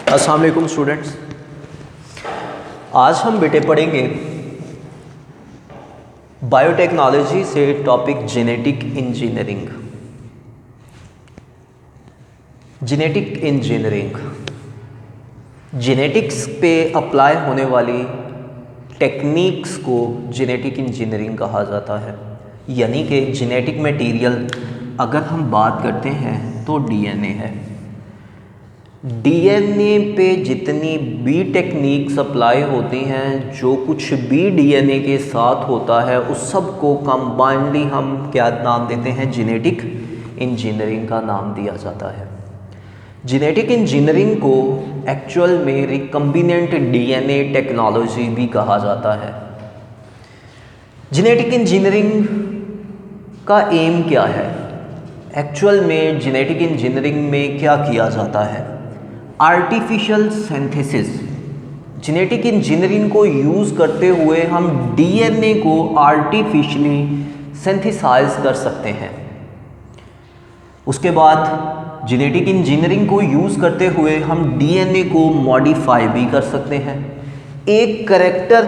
अस्सलाम वालेकुम स्टूडेंट्स। आज हम बेटे पढ़ेंगे बायोटेक्नोलॉजी से topic genetic engineering. Genetic engineering genetics पे अप्लाई होने वाली टेक्निक्स को जेनेटिक इंजीनियरिंग कहा जाता है। यानी कि जेनेटिक मटेरियल अगर हम बात करते हैं तो डीएनए है। डीएनए पे जितनी भी टेक्निक्स अप्लाई होती हैं, जो कुछ भी डीएनए के साथ होता है, उस सब को कंबाइंडली हम क्या नाम देते हैं? जेनेटिक इंजीनियरिंग का नाम दिया जाता है। जेनेटिक इंजीनियरिंग को एक्चुअल में रिकम्बिनेंट डीएनए टेक्नोलॉजी भी कहा जाता है। जेनेटिक इंजीनियरिंग का एम क्या है? एक्चुअल में जेनेटिक इंजीनियरिंग में क्या किया जाता है? Artificial synthesis. जेनेटिक इंजीनियरिंग को यूज़ करते हुए हम डीएनए को आर्टिफिशियली सिंथेसाइज कर सकते हैं। उसके बाद जेनेटिक इंजीनियरिंग को यूज़ करते हुए हम डीएनए को मॉडिफाई भी कर सकते हैं। एक करैक्टर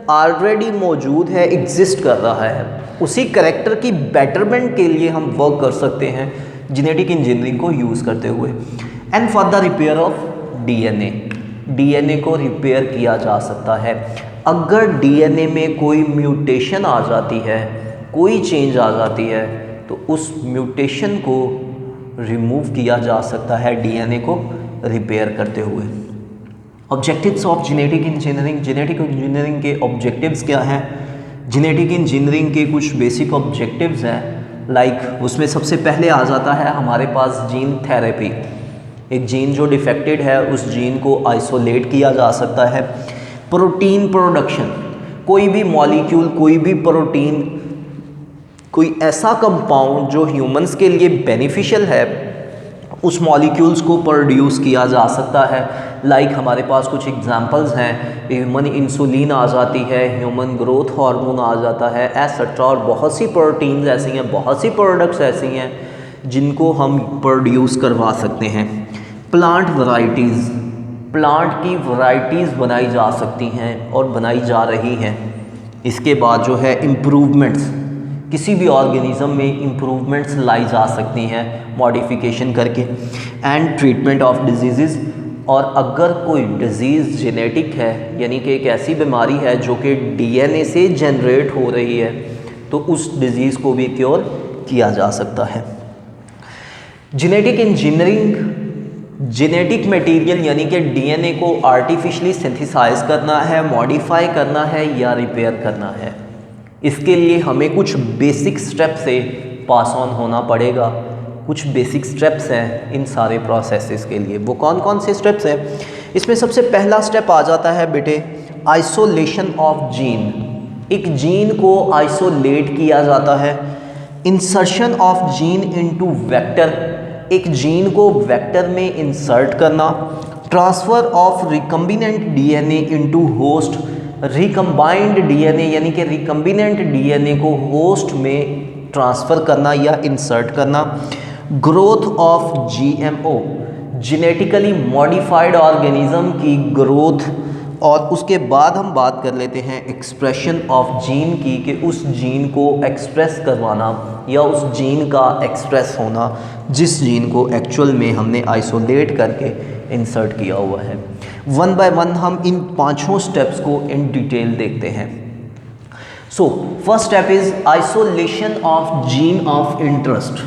ऑलरेडी मौजूद है, एग्जिस्ट कर रहा है, उसी करैक्टर की बेटरमेंट के लिए हम वर्क कर सकते हैं जेनेटिक इंजीनियरिंग को यूज़ करते हुए। And for the repair of DNA, DNA को रिपेयर किया जा सकता है। अगर डीएनए में कोई म्यूटेशन आ जाती है, कोई चेंज आ जाती है, तो उस म्यूटेशन को रिमूव किया जा सकता है डीएनए को रिपेयर करते हुए। Objectives of genetic engineering. Genetic engineering के ऑब्जेक्टिव्स क्या हैं? जेनेटिक इंजीनियरिंग के कुछ बेसिक ऑब्जेक्टिव्स हैं। लाइक उसमें सबसे पहले आ जाता है हमारे पास जीन थेरेपी। एक जीन जो डिफेक्टेड है, उस जीन को आइसोलेट किया जा सकता है। प्रोटीन प्रोडक्शन, कोई भी मॉलिक्यूल, कोई भी प्रोटीन, कोई ऐसा कंपाउंड जो ह्यूमंस के लिए बेनिफिशियल है, उस मॉलिक्यूल्स को प्रोड्यूस किया जा सकता है। लाइक हमारे पास कुछ एग्जांपल्स हैं, ह्यूमन इंसुलिन आ जाती है, ह्यूमन ग्रोथ हार्मोन आ जाता है, एसेट्रा। और बहुत सी प्रोटीन्स ऐसी हैं, बहुत सी प्रोडक्ट्स ऐसी हैं जिनको हम प्रोड्यूस करवा सकते हैं। प्लांट वैरायटीज़, प्लांट की वैरायटीज़ बनाई जा सकती हैं और बनाई जा रही हैं। इसके बाद जो है इम्प्रूवमेंट्स, किसी भी ऑर्गेनिज्म में इम्प्रूवमेंट्स लाई जा सकती हैं मॉडिफिकेशन करके। And treatment of disease. और अगर कोई डिज़ीज़ जेनेटिक है, यानी कि एक ऐसी बीमारी है जो कि डीएनए से जनरेट हो रही है, तो उस डिज़ीज़ को भी क्योर किया जा सकता है। जेनेटिक इंजीनियरिंग जेनेटिक मटेरियल यानी कि डीएनए को आर्टिफिशियली सिंथेसाइज करना है, मॉडिफाई करना है या रिपेयर करना है। इसके लिए हमें कुछ बेसिक स्टेप से पास ऑन होना पड़ेगा। कुछ बेसिक स्टेप्स हैं इन सारे प्रोसेसेस के लिए। वो कौन कौन से स्टेप्स हैं? इसमें सबसे पहला स्टेप आ जाता है बेटे आइसोलेशन ऑफ जीन। एक जीन को आइसोलेट किया जाता है। Insertion of gene into vector, एक जीन को वेक्टर में इंसर्ट करना। Transfer of recombinant DNA into host, recombined DNA यानी कि रिकम्बिनेंट डीएनए को होस्ट में ट्रांसफ़र करना या इंसर्ट करना। Growth of GMO, genetically modified organism की ग्रोथ। और उसके बाद हम बात कर लेते हैं एक्सप्रेशन ऑफ जीन की, कि उस जीन को एक्सप्रेस करवाना या उस जीन का एक्सप्रेस होना जिस जीन को एक्चुअल में हमने आइसोलेट करके इंसर्ट किया हुआ है। वन बाय वन हम इन पांचों स्टेप्स को इन डिटेल देखते हैं। So first step is isolation of gene of interest.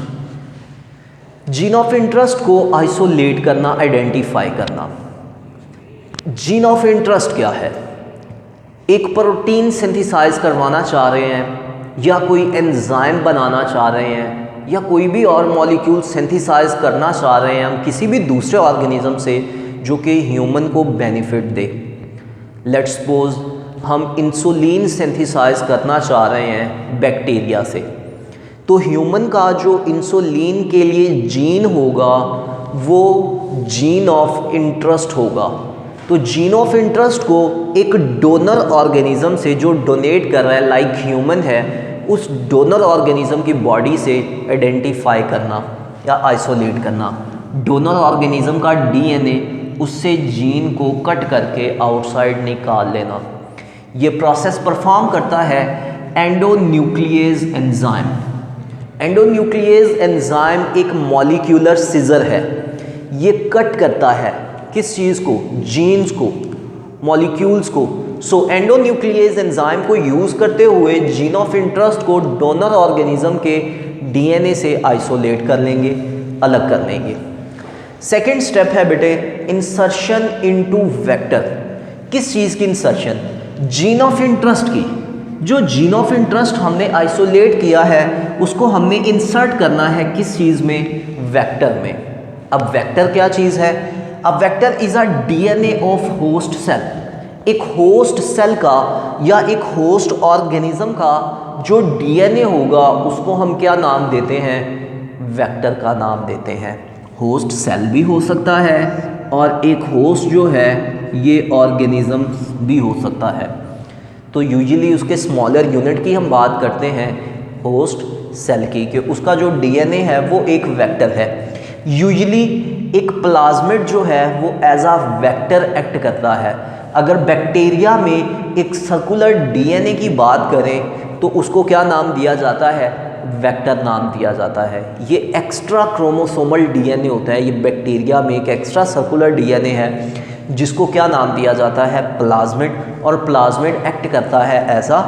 Gene of interest को आइसोलेट करना, आइडेंटिफाई करना। जीन ऑफ इंटरेस्ट क्या है? एक प्रोटीन सिंथेसाइज करवाना चाह रहे हैं, या कोई एंजाइम बनाना चाह रहे हैं, या कोई भी और मॉलिक्यूल सिंथेसाइज करना चाह रहे हैं हम किसी भी दूसरे ऑर्गेनिज्म से जो कि ह्यूमन को बेनिफिट दे। लेट्स सपोज हम इंसुलिन सिंथेसाइज करना चाह रहे हैं बैक्टीरिया से, तो ह्यूमन का जो इंसुलिन के लिए जीन होगा वो जीन ऑफ इंटरेस्ट होगा। तो जीन ऑफ इंटरेस्ट को एक डोनर ऑर्गेनिज्म से जो डोनेट कर रहा है, लाइक ह्यूमन है, उस डोनर ऑर्गेनिज्म की बॉडी से आइडेंटिफाई करना या आइसोलेट करना। डोनर ऑर्गेनिज्म का डीएनए उससे जीन को कट करके आउटसाइड निकाल लेना। ये प्रोसेस परफॉर्म करता है एंडोन्यूक्लिएज एंजाइम। एंडोन्यूक्लिएज एंजाइम एक मॉलिक्यूलर सीजर है। ये कट करता है किस चीज़ को? जीन्स को, मॉलिक्यूल्स को। सो एंडोन्यूक्लिएज एंजाइम को यूज़ करते हुए जीन ऑफ इंटरेस्ट को डोनर ऑर्गेनिज्म के डीएनए से आइसोलेट कर लेंगे, अलग कर लेंगे। सेकेंड स्टेप है बेटे इंसर्शन इनटू वेक्टर। किस चीज़ की इंसर्शन? जीन ऑफ इंटरेस्ट की। जो जीन ऑफ इंटरेस्ट हमने आइसोलेट किया है उसको हमने इंसर्ट करना है किस चीज़ में? वेक्टर में। अब वेक्टर क्या चीज़ है? अब vector is a DNA of host cell. एक होस्ट सेल का या एक होस्ट ऑर्गेनिज्म का जो डीएनए होगा उसको हम क्या नाम देते हैं? वेक्टर का नाम देते हैं। होस्ट सेल भी हो सकता है और एक होस्ट जो है ये ऑर्गेनिज्म भी हो सकता है। तो यूजुअली उसके स्मॉलर यूनिट की हम बात करते हैं होस्ट सेल की, कि उसका जो डीएनए है वो एक वेक्टर है। यूजुअली एक प्लाज्मिड जो है वो एज अ वेक्टर एक्ट करता है। अगर बैक्टीरिया में एक सर्कुलर डीएनए की बात करें तो उसको क्या नाम दिया जाता है? वेक्टर नाम दिया जाता है। ये एक्स्ट्रा क्रोमोसोमल डीएनए होता है। ये बैक्टीरिया में एक एक्स्ट्रा सर्कुलर डीएनए है जिसको क्या नाम दिया जाता है? प्लाज्मिड। और प्लाज्मिड एक्ट करता है as a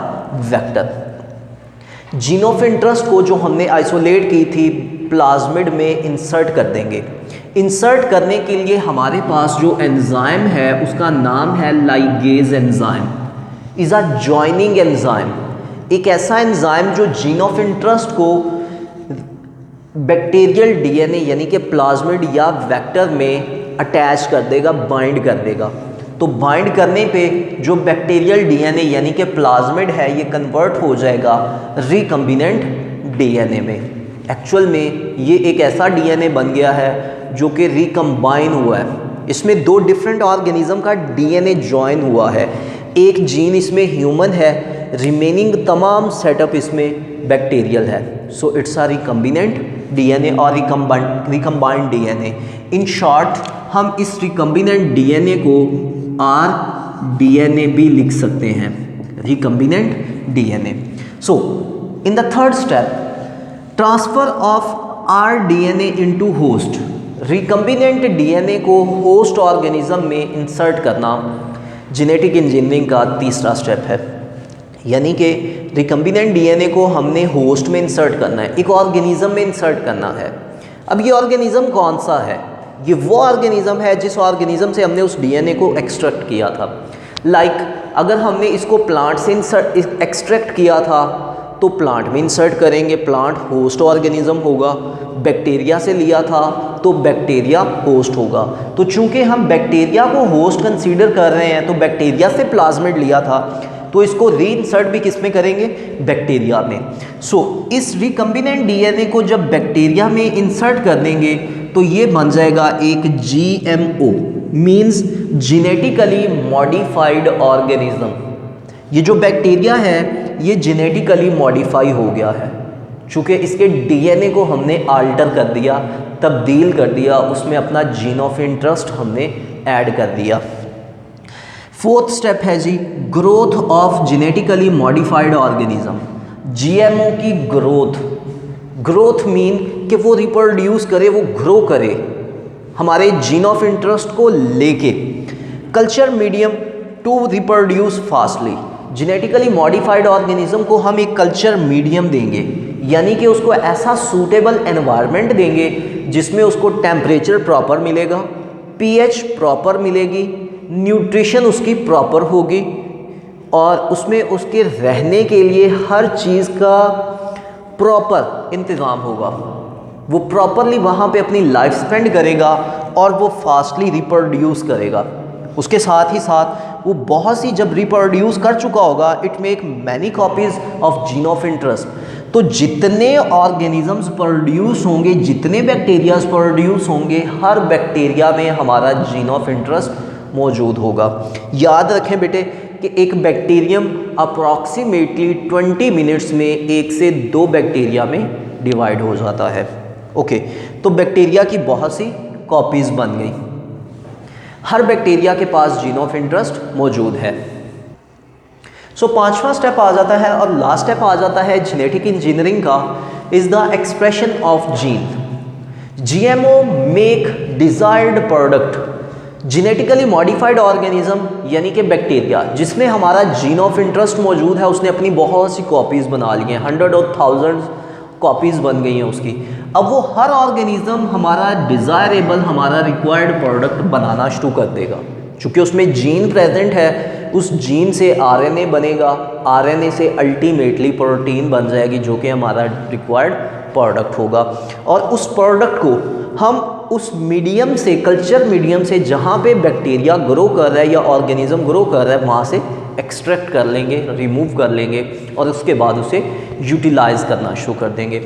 vector. Gene of interest को जो हमने आइसोलेट की थी प्लाज्मिड में इंसर्ट कर देंगे। इंसर्ट करने के लिए हमारे पास जो एंजाइम है उसका नाम है ligase enzyme. Is a joining enzyme. एक ऐसा एंजाइम जो जीन ऑफ इंटरेस्ट को बैक्टीरियल डीएनए यानी कि प्लाज्मिड या वेक्टर में अटैच कर देगा, बाइंड कर देगा। तो बाइंड करने पे जो बैक्टीरियल डीएनए यानी कि प्लाज्मिड है ये कन्वर्ट हो जाएगा रिकम्बिनेंट डीएनए में। एक्चुअल में ये एक ऐसा डीएनए बन गया है जो कि रिकम्बाइन हुआ है। इसमें दो डिफरेंट ऑर्गेनिज्म का डीएनए जॉइन हुआ है। एक जीन इसमें ह्यूमन है, रिमेनिंग तमाम सेटअप इसमें बैक्टीरियल है। So it's a recombinant DNA और रिकम्बाइंड डीएनए। इन शॉर्ट हम इस रिकम्बिनेंट डीएनए को आरडीएनए भी लिख सकते हैं, recombinant DNA. So in the third step transfer of rDNA into host. Recombinant DNA को होस्ट ऑर्गेनिज्म में इंसर्ट करना जेनेटिक इंजीनियरिंग का तीसरा स्टेप है। यानी कि रिकम्बिनेंट डीएनए को हमने होस्ट में इंसर्ट करना है, एक ऑर्गेनिज्म में इंसर्ट करना है। अब ये ऑर्गेनिज्म कौन सा है? ये वो ऑर्गेनिज्म है जिस ऑर्गेनिज्म से हमने उस डीएनए को एक्सट्रैक्ट किया था। अगर हमने इसको प्लांट से एक्सट्रैक्ट किया था तो प्लांट में इंसर्ट करेंगे, प्लांट होस्ट ऑर्गेनिज्म होगा। बैक्टीरिया से लिया था तो बैक्टीरिया होस्ट होगा। तो चूंकि हम बैक्टीरिया को होस्ट कंसीडर कर रहे हैं तो बैक्टीरिया से प्लाज्मिड लिया था तो इसको रीइंसर्ट भी किस में करेंगे? बैक्टीरिया में। सो इस रिकम्बिनेंट डीएनए को जब बैक्टीरिया में इंसर्ट कर देंगे तो ये बन जाएगा एक GMO, means genetically modified organism. ये जो बैक्टीरिया है ये जेनेटिकली मॉडिफाई हो गया है, चूँकि इसके डीएनए को हमने आल्टर कर दिया, तब्दील कर दिया, उसमें अपना जीन ऑफ इंटरेस्ट हमने ऐड कर दिया। फोर्थ स्टेप है जी growth of genetically modified organism. GMO की ग्रोथ। ग्रोथ मीन कि वो रिप्रोड्यूस करे, वो ग्रो करे हमारे जीन ऑफ इंटरेस्ट को लेके। Culture medium to reproduce fastly. Genetically modified organism को हम एक कल्चर मीडियम देंगे, यानी कि उसको ऐसा सूटेबल एनवायरनमेंट देंगे जिसमें उसको टेम्परेचर प्रॉपर मिलेगा, पीएच प्रॉपर मिलेगी, न्यूट्रिशन उसकी प्रॉपर होगी और उसमें उसके रहने के लिए हर चीज़ का प्रॉपर इंतज़ाम होगा। वो प्रॉपरली वहाँ पे अपनी लाइफ स्पेंड करेगा और वो फास्टली रिप्रोड्यूस करेगा। उसके साथ ही साथ वो बहुत सी जब रिप्रोड्यूस कर चुका होगा it make many copies of gene of interest. तो जितने ऑर्गेनिजम्स प्रोड्यूस होंगे, जितने बैक्टीरियाज प्रोड्यूस होंगे, हर बैक्टीरिया में हमारा जीन ऑफ इंटरेस्ट मौजूद होगा। याद रखें बेटे कि एक बैक्टीरियम अप्रॉक्सीमेटली 20 मिनट्स में 1 से 2 बैक्टीरिया में डिवाइड हो जाता है। ओके, तो बैक्टीरिया की बहुत सी कॉपीज़ बन गई। हर बैक्टीरिया के पास जीन ऑफ इंटरेस्ट मौजूद है। सो पांचवा स्टेप आ जाता है और लास्ट स्टेप आ जाता है जेनेटिक इंजीनियरिंग का, is the expression of gene. GMO make desired product. Genetically modified organism यानी कि बैक्टीरिया जिसमें हमारा जीन ऑफ इंटरेस्ट मौजूद है, उसने अपनी बहुत सी कॉपीज़ बना ली हैं, 100 और 1000 कॉपीज़ बन गई हैं उसकी। अब वो हर ऑर्गेनिज्म हमारा डिज़ायरेबल, हमारा रिक्वायर्ड प्रोडक्ट बनाना शुरू कर देगा। चूँकि उसमें जीन प्रेजेंट है, उस जीन से आरएनए बनेगा, आरएनए से अल्टीमेटली प्रोटीन बन जाएगी जो कि हमारा रिक्वायर्ड प्रोडक्ट होगा। और उस प्रोडक्ट को हम उस मीडियम से, कल्चर मीडियम से जहाँ पे बैक्टीरिया ग्रो कर रहा है या ऑर्गेनिज्म ग्रो कर रहा है, वहाँ से एक्सट्रैक्ट कर लेंगे, रिमूव कर लेंगे और उसके बाद उसे यूटिलाइज करना शुरू कर देंगे।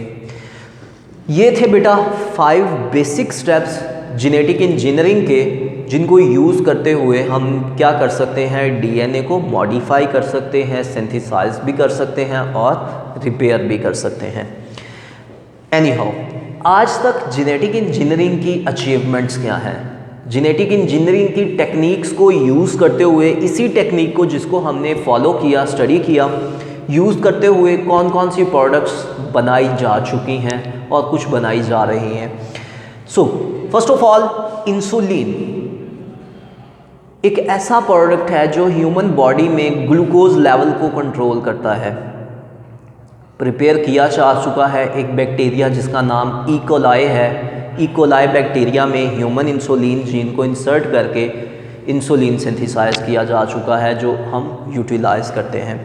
ये थे बेटा 5 बेसिक स्टेप्स जेनेटिक इंजीनियरिंग के, जिनको यूज़ करते हुए हम क्या कर सकते हैं, डीएनए को मॉडिफाई कर सकते हैं, सिंथेसाइज भी कर सकते हैं और रिपेयर भी कर सकते हैं। एनीहाउ, आज तक जेनेटिक इंजीनियरिंग की अचीवमेंट्स क्या हैं? जेनेटिक इंजीनियरिंग की टेक्निक्स को यूज़ करते हुए, इसी टेक्निक को जिसको हमने फॉलो किया, स्टडी किया, यूज़ करते हुए कौन कौन सी प्रोडक्ट्स बनाई जा चुकी हैं और कुछ बनाई जा रही हैं। So first of all, insulin एक ऐसा प्रोडक्ट है जो ह्यूमन बॉडी में ग्लूकोज लेवल को कंट्रोल करता है। प्रिपेयर किया जा चुका है एक बैक्टीरिया जिसका नाम ई कोलाई है। ई कोलाई बैक्टीरिया में ह्यूमन इंसुलिन जीन को इंसर्ट करके इंसुलिन सिंथेसाइज किया जा चुका है जो हम यूटिलाइज करते हैं।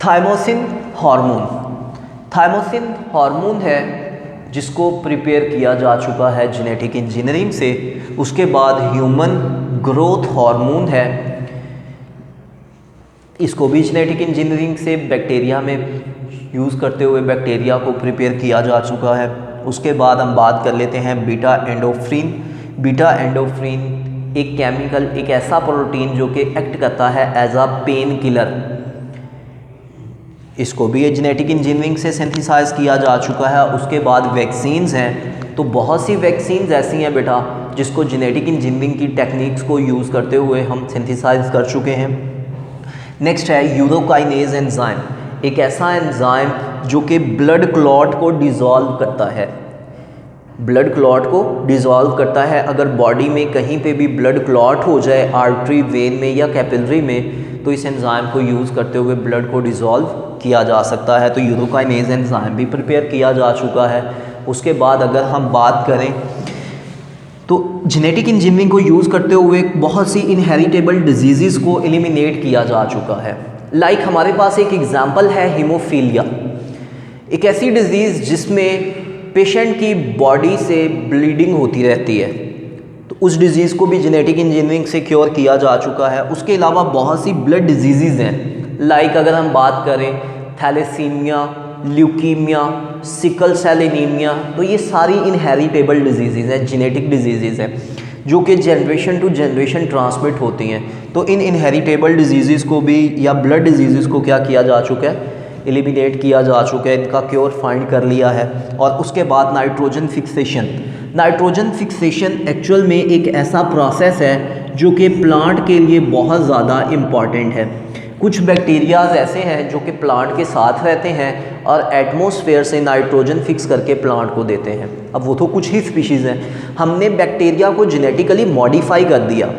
थाइमोसिन हार्मोन, थाइमोसिन हार्मोन है जिसको प्रिपेयर किया जा चुका है जेनेटिक इंजीनियरिंग से। उसके बाद ह्यूमन ग्रोथ हार्मोन है, इसको भी जेनेटिक इंजीनियरिंग से बैक्टीरिया में यूज़ करते हुए बैक्टीरिया को प्रिपेयर किया जा चुका है। उसके बाद हम बात कर लेते हैं बीटा एंडोफ्रिन। बीटा एंडोफ्रिन एक केमिकल, एक ऐसा प्रोटीन जो कि एक्ट करता है एज अ पेन किलर। इसको भी जेनेटिक इंजीनियरिंग से सिंथेसाइज किया जा चुका है। उसके बाद वैक्सीन्स हैं, तो बहुत सी वैक्सीन्स ऐसी हैं बेटा जिसको जेनेटिक इंजीनियरिंग की टेक्निक्स को यूज़ करते हुए हम सिंथेसाइज कर चुके हैं। नेक्स्ट है यूरोकाइनेज एंजाइम, एक ऐसा एंजाइम जो कि ब्लड क्लॉट को डिज़ोल्व करता है। ब्लड क्लॉट को डिज़ोल्व करता है। अगर बॉडी में कहीं पे भी ब्लड क्लॉट हो जाए, आर्टरी, वेन में या कैपिलरी में, तो इस एंजाइम को यूज़ करते हुए ब्लड को डिज़ोल्व किया जा सकता है। तो यूरोकाइनेज एंजाइम भी प्रिपेयर किया जा चुका है। उसके बाद अगर हम बात करें तो जेनेटिक इंजीनियरिंग को यूज़ करते हुए बहुत सी इनहेरिटेबल डिजीज़ को एलिमिनेट किया जा चुका है। लाइक हमारे पास एक एग्जांपल है हीमोफीलिया, एक ऐसी डिजीज़ जिसमें पेशेंट की बॉडी से ब्लीडिंग होती रहती है, तो उस डिज़ीज़ को भी जेनेटिक इंजीनियरिंग से क्योर किया जा चुका है। उसके अलावा बहुत सी ब्लड डिजीज़ हैं, लाइक अगर हम बात करें thalassemia, leukaemia, sickle cell anaemia, तो ये सारी इनहेरिटेबल डिजीज़ हैं, जेनेटिक डिजीज़ हैं जो कि जनरेशन टू जनरेशन ट्रांसमिट होती हैं। तो इन इनहेरिटेबल डिजीज़ को भी या ब्लड डिजीज़ को क्या किया जा चुका है, एलिमिनेट किया जा चुका है, इनका क्योर फाइंड कर लिया है। और उसके बाद nitrogen fixation. Nitrogen fixation actual में एक ऐसा प्रोसेस है जो कि प्लांट के लिए बहुत ज़्यादा इम्पॉर्टेंट है। कुछ बैक्टीरियाज ऐसे हैं जो कि प्लांट के साथ रहते हैं और एटमॉस्फेयर से नाइट्रोजन फिक्स करके प्लांट को देते हैं। अब वो तो कुछ ही स्पीशीज़ हैं, हमने बैक्टीरिया को जेनेटिकली मॉडिफाई कर दिया,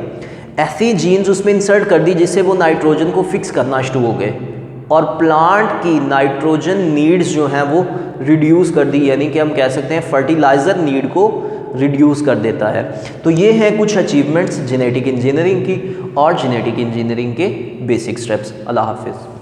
ऐसी जीन्स उसमें इंसर्ट कर दी जिससे वो नाइट्रोजन को फिक्स करना शुरू हो गए और प्लांट की नाइट्रोजन नीड्स जो हैं वो रिड्यूस कर दी, यानी कि हम कह सकते हैं फर्टिलाइज़र नीड को रिड्यूस कर देता है। तो ये हैं कुछ अचीवमेंट्स जेनेटिक इंजीनियरिंग की और जेनेटिक इंजीनियरिंग के बेसिक स्टेप्स। अल्लाह हाफिज़।